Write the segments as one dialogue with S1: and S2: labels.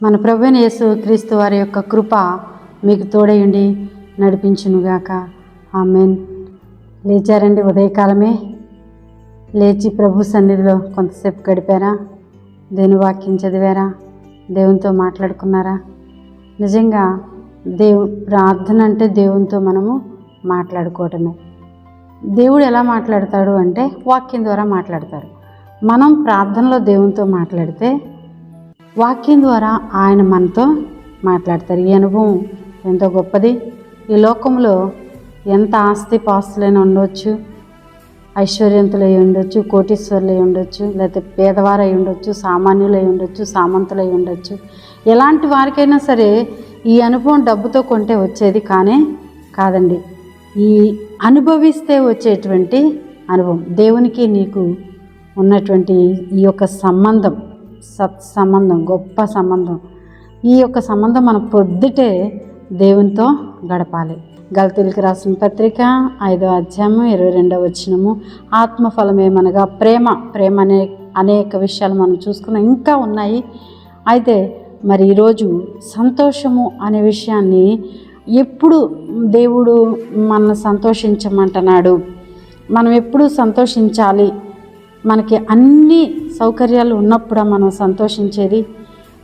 S1: మన ప్రభువైన యేసు క్రీస్తు వారి యొక్క కృప మీకు తోడయుండి నడిపించునుగాక. ఆమేన్. లేచారండి? ఉదయకాలమే లేచి ప్రభు సన్నిధిలో కొంతసేపు గడిపారా? దేవుని వాక్యం చదివారా? దేవునితో మాట్లాడుకున్నారా? నిజంగా ప్రార్థన అంటే దేవునితో మనము మాట్లాడుకోవటమే. దేవుడు ఎలా మాట్లాడతాడు అంటే వాక్యం ద్వారా మాట్లాడతారు. మనం ప్రార్థనలో దేవునితో మాట్లాడితే వాక్యం ద్వారా ఆయన మనతో మాట్లాడతారు. ఈ అనుభవం ఎంతో గొప్పది. ఈ లోకంలో ఎంత ఆస్తిపాస్తులైనా ఉండవచ్చు, ఐశ్వర్యంతులై ఉండొచ్చు, కోటీశ్వరులై ఉండొచ్చు, లేకపోతే పేదవారై ఉండొచ్చు, సామాన్యులై ఉండొచ్చు, సామంతులై ఉండొచ్చు. ఎలాంటి వారికైనా సరే ఈ అనుభవం డబ్బుతో కొంటే వచ్చేది కాదండి. ఈ అనుభవిస్తే వచ్చేటువంటి అనుభవం, దేవునికి నీకు ఉన్నటువంటి ఈ యొక్క సంబంధం, సత్సంబంధం, గొప్ప సంబంధం. ఈ యొక్క సంబంధం మనం పొద్దుటే దేవునితో గడపాలి. గలతీయులకు రాసిన పత్రిక 5వ అధ్యాయము 22వ వచనము, ఆత్మఫలమేమనగా ప్రేమ అనేక విషయాలు మనం చూసుకున్నాం, ఇంకా ఉన్నాయి. అయితే మరి ఈరోజు సంతోషము అనే విషయాన్ని ఎప్పుడు దేవుడు మనల్ని సంతోషించమంటున్నాడు, మనం ఎప్పుడు సంతోషించాలి, మనకి అన్ని సౌకర్యాలు ఉన్నప్పుడు మనం సంతోషించేది,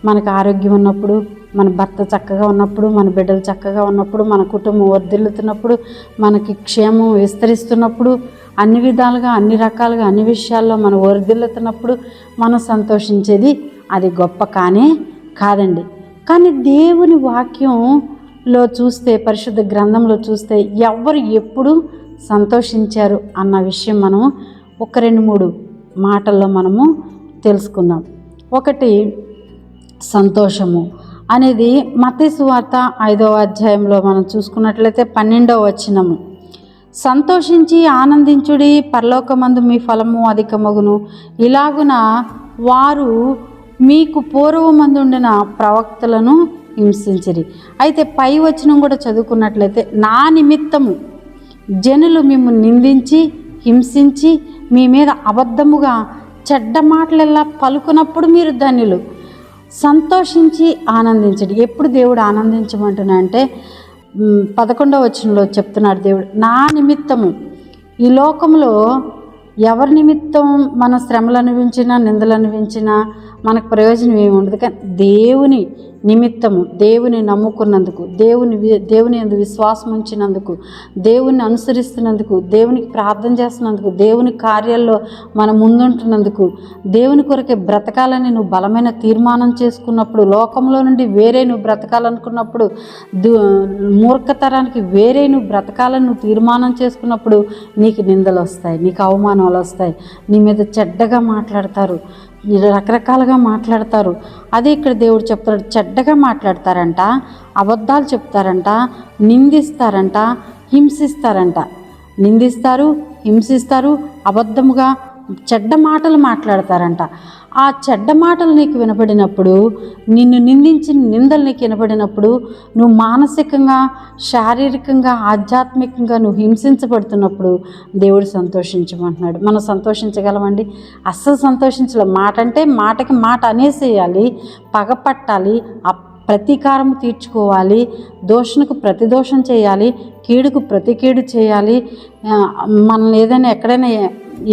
S1: మనకు ఆరోగ్యం ఉన్నప్పుడు, మన భర్త చక్కగా ఉన్నప్పుడు, మన బిడ్డలు చక్కగా ఉన్నప్పుడు, మన కుటుంబం వర్ధిల్లుతున్నప్పుడు, మనకి క్షేమం విస్తరిస్తున్నప్పుడు, అన్ని విధాలుగా అన్ని రకాలుగా అన్ని విషయాల్లో మనం వర్ధిల్లుతున్నప్పుడు మనం సంతోషించేది అది గొప్ప కాదండి. కానీ దేవుని వాక్యంలో చూస్తే, పరిశుద్ధ గ్రంథంలో చూస్తే ఎవరు ఎప్పుడు సంతోషించారు అన్న విషయం మనం ఒక 2-3 మాటల్లో మనము తెలుసుకుందాం. ఒకటి, సంతోషము అనేది మత్తయి సువార్త 5వ అధ్యాయంలో మనం చూసుకున్నట్లయితే 12వ వచనము, సంతోషించి ఆనందించుడి, పరలోకమందు మీ ఫలము అధికమగును, ఇలాగున వారు మీకు పూర్వమందుండిన ప్రవక్తలను హింసించిరి. అయితే పై వచనం కూడా చదువుకున్నట్లయితే, నా నిమిత్తము జనులు మిమ్మల్ని నిందించి హింసించి మీ మీద అబద్ధముగా చెడ్డ మాటలెల్లా పలుకున్నప్పుడు మీరు ధన్యులు, సంతోషించి ఆనందించండి. ఎప్పుడు దేవుడు ఆనందించమంటున్నా అంటే 11వ వచనంలో చెప్తున్నాడు దేవుడు, నా నిమిత్తము. ఈ లోకంలో ఎవరి నిమిత్తం మన శ్రమలు అనుభవించినా, నిందలు అనుభవించినా మనకు ప్రయోజనం ఏమి ఉండదు. కానీ దేవుని నిమిత్తము, దేవుని నమ్ముకున్నందుకు, దేవుని యందు విశ్వాసం ఉంచినందుకు, దేవుని అనుసరిస్తున్నందుకు, దేవునికి ప్రార్థన చేస్తున్నందుకు, దేవుని కార్యాల్లో మనం ముందుంటున్నందుకు, దేవుని కొరకే బ్రతకాలని నువ్వు బలమైన తీర్మానం చేసుకున్నప్పుడు, లోకంలో నుండి వేరే నువ్వు బ్రతకాలనుకున్నప్పుడు, మూర్ఖతరానికి వేరే నువ్వు బ్రతకాలని నువ్వు తీర్మానం చేసుకున్నప్పుడు నీకు నిందలు వస్తాయి, నీకు అవమానాలు వస్తాయి, నీ మీద చెడ్డగా మాట్లాడతారు, రకరకాలుగా మాట్లాడతారు. అదే ఇక్కడ దేవుడు చెప్తాడు, చెడ్డగా మాట్లాడతారంట, అబద్ధాలు చెప్తారంట, నిందిస్తారంట, హింసిస్తారంట. నిందిస్తారు, హింసిస్తారు, అబద్ధముగా చెడ్డ మాటలు మాట్లాడతారంట. ఆ చెడ్డ మాటలు నీకు వినపడినప్పుడు, నిన్ను నిందించిన నిందలు నీకు వినపడినప్పుడు, నువ్వు మానసికంగా, శారీరకంగా, ఆధ్యాత్మికంగా నువ్వు హింసించబడుతున్నప్పుడు దేవుడు సంతోషించమంటున్నాడు. మనం సంతోషించగలమండి? అస్సలు సంతోషించలేం. మాట అంటే మాటకి మాట అనేసేయాలి, పగపట్టాలి, ప్రతీకారం తీర్చుకోవాలి, దోషణకు ప్రతిదోషం చేయాలి, కీడుకు ప్రతి కీడు చేయాలి. మనల్ని ఏదైనా ఎక్కడైనా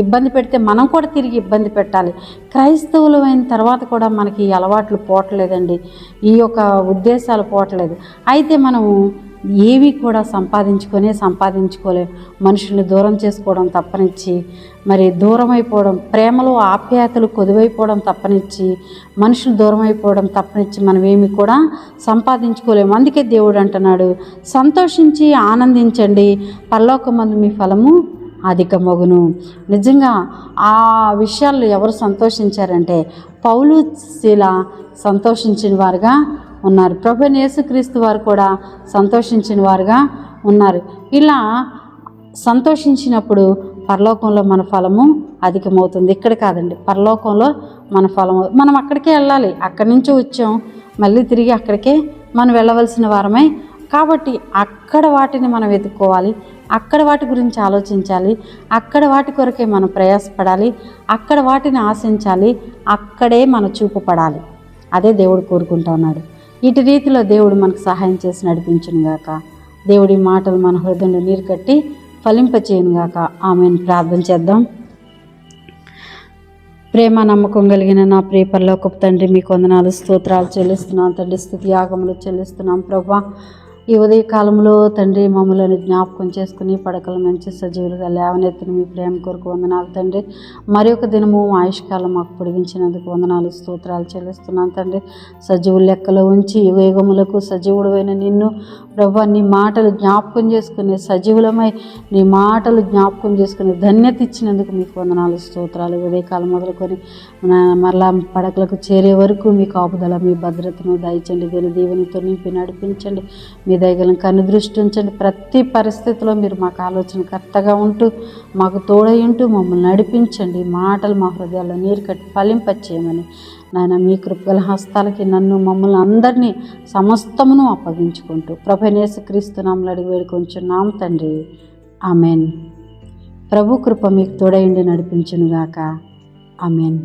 S1: ఇబ్బంది పెడితే మనం కూడా తిరిగి ఇబ్బంది పెట్టాలి. క్రైస్తవులు అయిన తర్వాత కూడా మనకి ఈ అలవాట్లు పోవట్లేదండి, ఈ యొక్క ఉద్దేశాలు పోవట్లేదు. అయితే మనము ఏవి కూడా సంపాదించుకోలేము. మనుషుల్ని దూరం చేసుకోవడం తప్పనిచ్చి, మరి దూరం అయిపోవడం, ప్రేమలో ఆప్యాయతలు కొదువైపోవడం తప్పనిచ్చి, మనుషులు దూరం అయిపోవడం తప్పనిచ్చి మనం ఏమి కూడా సంపాదించుకోలేము. అందుకే దేవుడు అంటున్నాడు, సంతోషించి ఆనందించండి, పరలోకమందు మీ ఫలము అధికమగును. నిజంగా ఆ విషయాల్లో ఎవరు సంతోషించారంటే పౌలు, శీల సంతోషించిన వారుగా ఉన్నారు. ప్రభువైన యేసుక్రీస్తు వారు కూడా సంతోషించిన వారుగా ఉన్నారు. ఇలా సంతోషించినప్పుడు పరలోకంలో మన ఫలము అధికమవుతుంది. ఇక్కడ కాదండి, పరలోకంలో మన ఫలము. మనం అక్కడికే వెళ్ళాలి, అక్కడి నుంచి వచ్చాం, మళ్ళీ తిరిగి అక్కడికే మనం వెళ్ళవలసిన వారమై కాబట్టి అక్కడ వాటిని మనం వెతుక్కోవాలి, అక్కడ వాటి గురించి ఆలోచించాలి, అక్కడ వాటి కొరకే మనం ప్రయాసపడాలి, అక్కడ వాటిని ఆశించాలి, అక్కడే మన చూపు పడాలి. అదే దేవుడు కోరుకుంటా ఉన్నాడు. ఇటు రీతిలో దేవుడు మనకు సహాయం చేసి నడిపించును గాక. దేవుడి మాటలు మన హృదయంలో నీరు కట్టి ఫలింపచేయును గాక. ఆమెను ప్రార్థన చేద్దాం. ప్రేమ నమ్మకం కలిగిన నా ప్రియ పరలోకపు తండ్రి, మీకు వందనాలు స్తోత్రాలు చెల్లిస్తున్నాం తండ్రి. స్తుతి యాగములు చెల్లిస్తున్నాం ప్రభా. ఈ ఉదయ కాలంలో తండ్రి మమ్మల్ని జ్ఞాపకం చేసుకుని పడకల మంచి సజీవులుగా లేవనెత్తిన మీ ప్రేమ కొరకు వందనాలు తండ్రి. మరి ఒక దినము ఆయుష్కాలం మాకు పొడిగించినందుకు వందనాలు స్తోత్రాలు చెల్లిస్తున్నాను తండ్రి. సజీవుల లెక్కలో ఉంచి యుగములకు సజీవుడైన నిన్ను ప్రభా, నీ మాటలు జ్ఞాపకం చేసుకునే సజీవులమై నీ మాటలు జ్ఞాపకం చేసుకునే ధన్యత ఇచ్చినందుకు మీకు వందనాలు స్తోత్రాలు. ఉదయకాలం మొదలుకొని మరలా పడకలకు చేరే వరకు మీ కాపుదల, మీ భద్రతను దయచండి. దీని దీవెనతో నింపి నడిపించండి. మీ దయగలను కన్ను దృష్టి ఉంచండి. ప్రతి పరిస్థితిలో మీరు మాకు ఆలోచనకర్తగా ఉంటూ మాకు తోడై ఉంటూ మమ్మల్ని నడిపించండి. మాటలు మా హృదయాల్లో నీరు కట్టి ఫలింపచేయమని నాయన మీ కృపగల హస్తాలకి నన్ను మమ్మల్ని అందరినీ సమస్తమును అప్పగించుకుంటూ ప్రభువైన యేసుక్రీస్తు నామములో అడిగి వేడుకొంచున్నాం తండ్రి. ఆమెన్. ప్రభు కృప మీకు తోడై ఉండి నడిపించునుగాక. ఆమెన్.